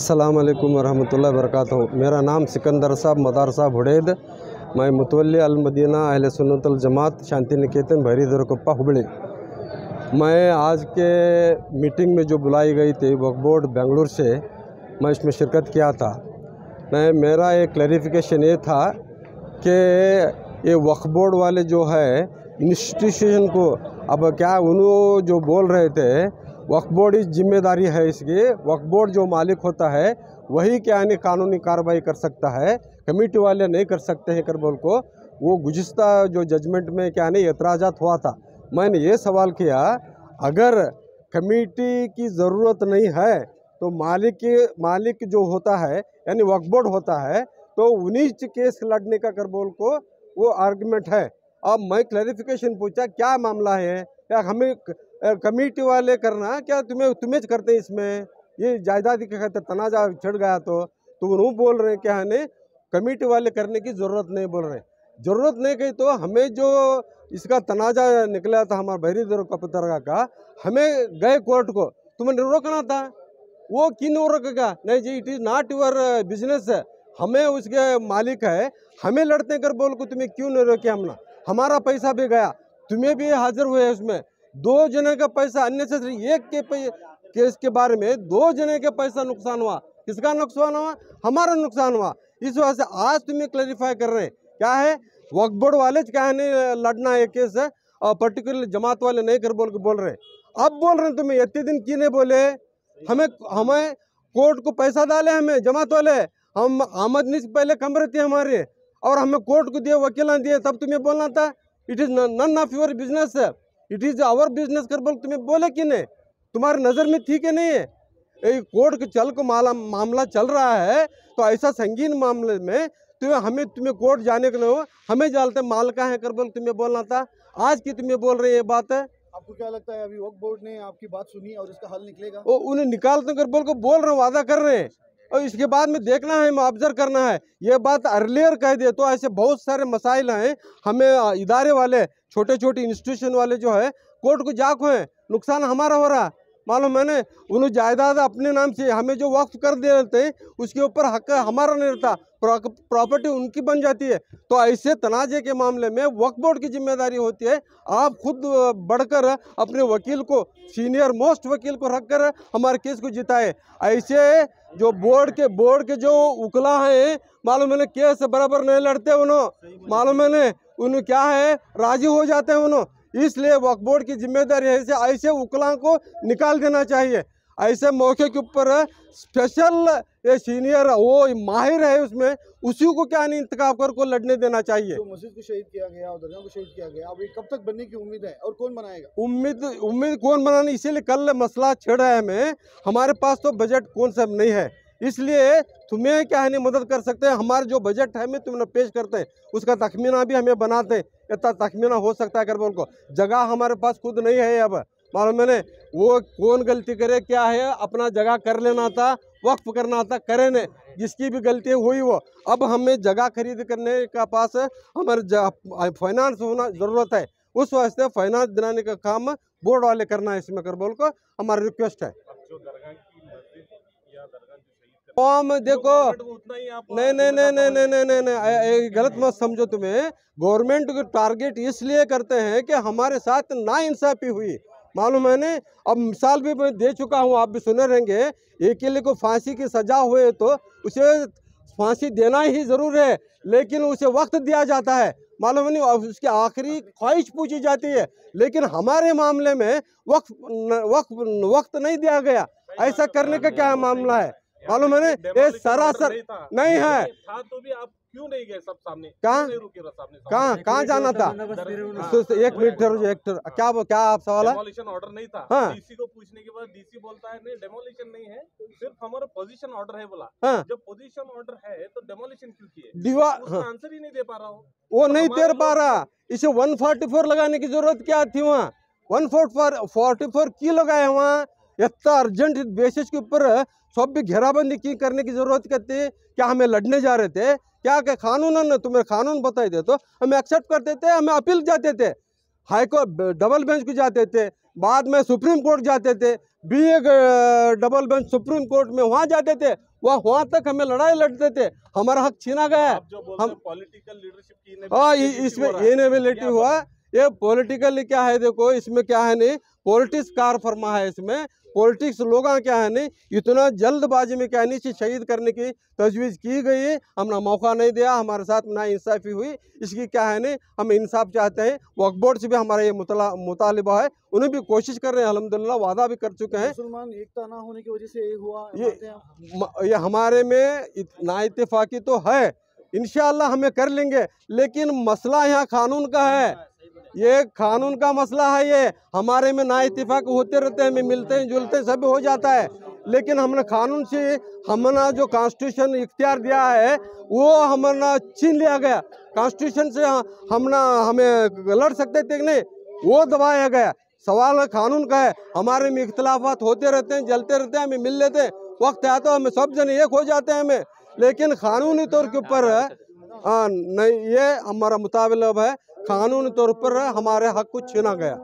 अस्सलाम वालेकुम वरहमतुल्लाहि वबरकातुहू। मेरा नाम सिकंदर साहब मदार साहब हुडैद, मैं मुतवल्ली अल मदीना अहले सुन्नत अल जमात शांति निकेतन भैरी दरकुप्पा हुबली। मैं आज के मीटिंग में जो बुलाई गई थी वक्फ बोर्ड बेंगलुरु से, मैं इसमें शिरकत किया था। मेरा एक क्लैरिफिकेशन ये था कि ये वक्फ बोर्ड वाले जो है इंस्टीट्यूशन को, अब क्या उन्होंने जो बोल रहे थे वक्फ बोर्ड की जिम्मेदारी है इसकी, वक्फ बोर्ड जो मालिक होता है वही क्या नहीं कानूनी कार्रवाई कर सकता है, कमेटी वाले नहीं कर सकते हैं कर बोल को वो गुज़िश्ता जो जजमेंट में क्या नहीं एतराज़ात हुआ था। मैंने ये सवाल किया, अगर कमेटी की ज़रूरत नहीं है तो मालिक जो होता है यानी वक्फ बोर्ड होता है तो उन्हीं केस लड़ने का कर बोल को वो आर्गुमेंट है। अब मैं क्लैरिफिकेशन पूछा क्या मामला है, क्या हमें कमेटी वाले करना क्या तुम्हें करते हैं इसमें, ये जायदाद के खातिर तनाज़ा चढ़ गया तो वो बोल रहे हैं क्या है कमेटी वाले करने की ज़रूरत नहीं, बोल रहे ज़रूरत नहीं कही तो हमें जो इसका तनाज़ा निकला था हमारा बहरी दरगाह का, हमें गए कोर्ट को, तुम्हें रोकना था, वो क्यों रोकेगा, नहीं जी it is not your business है, हमें उसके मालिक है, हमें लड़ते कर बोल को तुम्हें क्यों नहीं रोके, हमने हमारा पैसा भी गया, तुम्हें भी हाजिर हुए उसमें, 2 जने का पैसा अननेसेसरी, एक के केस के बारे में 2 जने के पैसा नुकसान हुआ, किसका नुकसान हुआ, हमारा नुकसान हुआ। इस वजह से आज तुम्हें क्लैरिफाई कर रहे हैं क्या है वक्फ बोर्ड वाले क्या है नहीं लड़ना है केस है और पर्टिकुलर जमात वाले नहीं कर बोल रहे, अब बोल रहे हैं तुम्हें इतने दिन क्यों नहीं बोले, हमें कोर्ट को पैसा डाले, हमें जमात वाले, हम आमदनी से पहले कम रहती है हमारे और हमें कोर्ट को दिए वकील दिए, तब तुम्हें बोलना था it is none of your business, it is our business कर बोल तुम्हें बोले कि नहीं, तुम्हारी नज़र में ठीक है नहीं है, कोर्ट के चल को मामला चल रहा है तो ऐसा संगीन मामले में तुम्हें कोर्ट जाने के लिए हमें जालते माल का है कर बोल तुम्हें बोलना था, आज की तुम्हें बोल रहे ये बात है। आपको क्या लगता है अभी वक्फ बोर्ड ने आपकी बात सुनी और इसका हल निकलेगा? वो उन्हें निकालते कर बोल को बोल रहे हैं, वादा कर रहे हैं और इसके बाद में देखना है, ऑब्जर्व करना है, ये बात अर्लियर कह दे तो ऐसे बहुत सारे मसाइल हैं, हमें इदारे वाले छोटे छोटे इंस्टीट्यूशन वाले जो है कोर्ट को जाको है, नुकसान हमारा हो रहा मालूम मैंने, उन्हें जायदाद अपने नाम से हमें जो वक्फ कर देते हैं उसके ऊपर हक हमारा नहीं रहता, प्रॉपर्टी उनकी बन जाती है। तो ऐसे तनाज़े के मामले में वक्फ बोर्ड की जिम्मेदारी होती है, आप खुद बढ़कर अपने वकील को, सीनियर मोस्ट वकील को रख कर हमारे केस को जिताए। ऐसे जो बोर्ड के जो उकला हैं मालूम मैंने केस बराबर नहीं लड़ते, उन्होंने मालूम मैंने उन्हें क्या है राजी हो जाते हैं उन्होंने, इसलिए वक्फ बोर्ड की जिम्मेदारी है ऐसे उकला को निकाल देना चाहिए। ऐसे मौके के ऊपर स्पेशल ये सीनियर वो माहिर है उसमें, उसी को क्या नहीं इंतखाब कर को लड़ने देना चाहिए। तो मस्जिद को शहीद किया गया और दरगाह को शहीद किया गया, अब ये कब तक बनने की उम्मीद है और कौन बनाएगा? उम्मीद कौन बनाने, इसीलिए कल मसला छिड़ रहा है हमें, हमारे पास तो बजट कौन सा नहीं है, इसलिए तुम्हें क्या है नहीं मदद कर सकते हैं, हमारे जो बजट है में तुम्हें पेश करते हैं उसका तखमीना भी हमें बनाते हैं, इतना तखमीना हो सकता है कर बोल को, जगह हमारे पास खुद नहीं है अब मालूम मैंने, वो कौन गलती करे क्या है, अपना जगह कर लेना था, वक्फ करना था, करे ने, जिसकी भी गलती हुई वो, अब हमें जगह खरीद करने का पास हमारे फाइनेंस होना ज़रूरत है, उस वास्ते फाइनेंस दिलाने का काम बोर्ड वाले करना है इसमें कर बोल को हमारी रिक्वेस्ट है। हम देखो नहीं, गलत मत समझो, तुम्हें गवर्नमेंट को टारगेट इसलिए करते हैं कि हमारे साथ नाइंसाफी हुई मालूम है ने, अब मिसाल भी मैं दे चुका हूँ, आप भी सुने रहेंगे, एक अकेले को फांसी की सजा हुए तो उसे फांसी देना ही ज़रूर है, लेकिन उसे वक्त दिया जाता है मालूम नहीं, उसकी आखिरी ख्वाहिश पूछी जाती है, लेकिन हमारे मामले में वक्त नहीं दिया गया, ऐसा करने का क्या मामला है मालूम है, ये सरासर नहीं है तो भी आप क्यों नहीं गए सब सामने, कहाँ जाना था, एक मिनट क्या आप सवाल है, डेमोलिशन ऑर्डर नहीं था, हाँ। डीसी को पूछने के बाद डीसी बोलता है नहीं डेमोलिशन नहीं है, सिर्फ हमारा पोजीशन ऑर्डर है बोला, हाँ। जब पोजीशन ऑर्डर है तो डेमोलिशन क्यों किए, दीवार आंसर ही नहीं दे पा रहा हो, वो नहीं दे पा रहा, इसे 144 लगाने की जरूरत क्या थी, वहाँ 144 क्यों लगाए, वहाँ इतना अर्जेंट बेसिस के ऊपर सब भी घेराबंदी की करने की जरूरत कहती है, क्या हमें लड़ने जा रहे थे क्या, कानून तुम्हें कानून बताई दे तो हमें एक्सेप्ट करते थे, हमें अपील जाते थे, हाई कोर्ट डबल बेंच को जाते थे, बाद में सुप्रीम कोर्ट जाते थे, भी एक डबल बेंच सुप्रीम कोर्ट में वहाँ जाते थे, वहाँ तक हमें लड़ाई लड़ते थे, हमारा हक छीना गया। आप जो बोलते हम हैं पॉलिटिकल लीडरशिप की हाँ inability इसमें हो रहा है। इनेबिलिटी हुआ, ये पॉलिटिकली क्या है, देखो इसमें क्या है नहीं, पॉलिटिक्स कार फरमा है, इसमें पॉलिटिक्स लोग क्या है नहीं, इतना जल्दबाजी में क्या नहीं, इसे शहीद करने की तजवीज़ की गई है, हमने मौका नहीं दिया, हमारे साथ नाइंसाफ़ी हुई, इसकी क्या है नहीं, हम इंसाफ चाहते हैं। वक्फ बोर्ड से भी हमारा ये मुतालिबा है, उन्हें भी कोशिश कर रहे हैं, अल्हम्दुलिल्लाह वादा भी कर चुके हैं। मुसलमान एकता ना होने की वजह से ये हुआ ये मानते हैं आप? ये हमारे में नाइत्तेफाकी तो है, इंशाअल्लाह हमें कर लेंगे, लेकिन मसला यहाँ कानून का है, ये कानून का मसला है। ये हमारे में ना इत्तेफाक होते रहते हैं, हमें मिलते हैं जुलते सब हो जाता है, लेकिन हमने कानून से हमने जो कॉन्स्टिट्यूशन इख्तियार दिया है वो हमने छीन लिया गया। कॉन्स्टिट्यूशन से हमें लड़ सकते थे नहीं, वो दबाया गया। सवाल कानून का है, हमारे में इख्तलाफात होते रहते हैं, जलते रहते हैं, हमें मिल लेते हैं, वक्त आता है हमें सब जने एक हो जाते हैं हमें, लेकिन कानूनी तौर के ऊपर नहीं, ये हमारा मुताबिक है, कानूनी तौर पर हमारे हक को छीना गया।